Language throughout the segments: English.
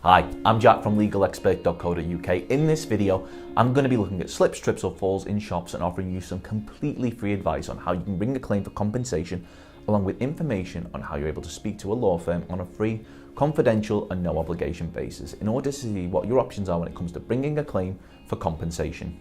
Hi, I'm Jack from legalexpert.co.uk. In this video, I'm going to be looking at slips, trips or falls in shops and offering you some completely free advice on how you can bring a claim for compensation, along with information on how you're able to speak to a law firm on a free, confidential and no obligation basis in order to see what your options are when it comes to bringing a claim for compensation.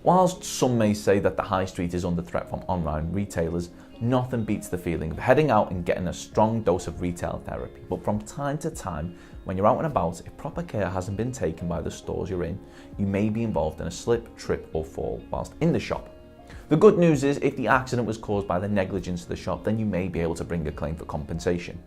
Whilst some may say that the high street is under threat from online retailers, nothing beats the feeling of heading out and getting a strong dose of retail therapy. But from time to time, when you're out and about, if proper care hasn't been taken by the stores you're in, you may be involved in a slip, trip or fall whilst in the shop. The good news is, if the accident was caused by the negligence of the shop, then you may be able to bring a claim for compensation.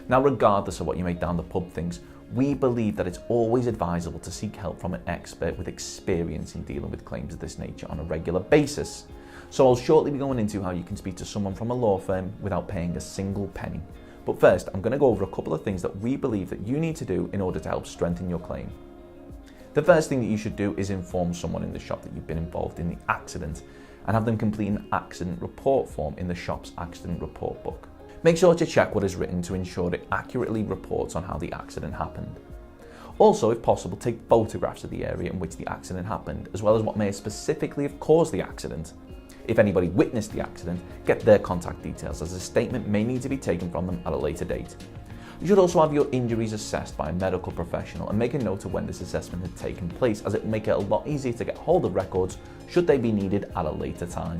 Now, regardless of what you make down the pub thinks, we believe that it's always advisable to seek help from an expert with experience in dealing with claims of this nature on a regular basis. So I'll shortly be going into how you can speak to someone from a law firm without paying a single penny. But first, I'm going to go over a couple of things that we believe that you need to do in order to help strengthen your claim. The first thing that you should do is inform someone in the shop that you've been involved in the accident and have them complete an accident report form in the shop's accident report book. Make sure to check what is written to ensure it accurately reports on how the accident happened. Also, if possible, take photographs of the area in which the accident happened, as well as what may specifically have caused the accident. If anybody witnessed the accident, get their contact details, as a statement may need to be taken from them at a later date. You should also have your injuries assessed by a medical professional and make a note of when this assessment had taken place, as it will make it a lot easier to get hold of records should they be needed at a later time.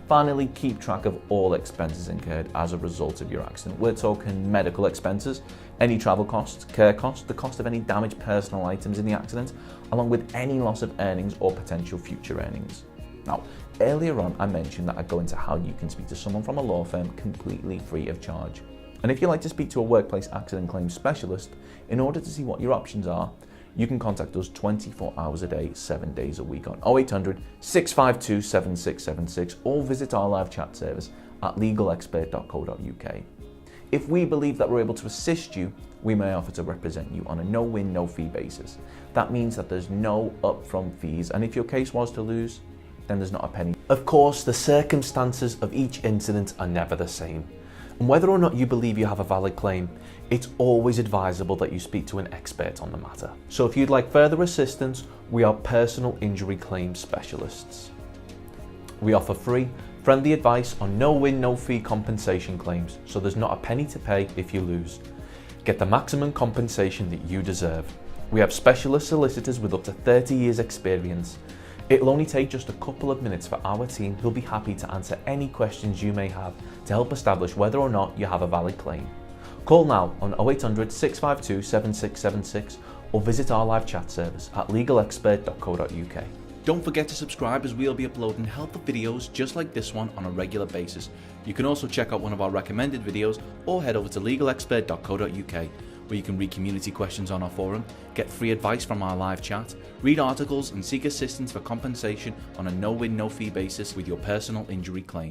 Finally, keep track of all expenses incurred as a result of your accident. We're talking medical expenses, any travel costs, care costs, the cost of any damaged personal items in the accident, along with any loss of earnings or potential future earnings. Now, earlier on I mentioned that I'd go into how you can speak to someone from a law firm completely free of charge. And if you'd like to speak to a workplace accident claims specialist, in order to see what your options are, you can contact us 24 hours a day, 7 days a week on 0800 652 7676 or visit our live chat service at legalexpert.co.uk. If we believe that we're able to assist you, we may offer to represent you on a no-win, no-fee basis. That means that there's no upfront fees, and if your case was to lose, then there's not a penny. Of course, the circumstances of each incident are never the same. And whether or not you believe you have a valid claim, it's always advisable that you speak to an expert on the matter. So if you'd like further assistance, we are personal injury claims specialists. We offer free, friendly advice on no-win, no-fee compensation claims, so there's not a penny to pay if you lose. Get the maximum compensation that you deserve. We have specialist solicitors with up to 30 years experience. It'll only take just a couple of minutes for our team, who'll be happy to answer any questions you may have to help establish whether or not you have a valid claim. Call now on 0800 652 7676 or visit our live chat service at legalexpert.co.uk. Don't forget to subscribe, as we'll be uploading helpful videos just like this one on a regular basis. You can also check out one of our recommended videos or head over to legalexpert.co.uk, where you can read community questions on our forum, get free advice from our live chat, read articles and seek assistance for compensation on a no-win, no-fee basis with your personal injury claim.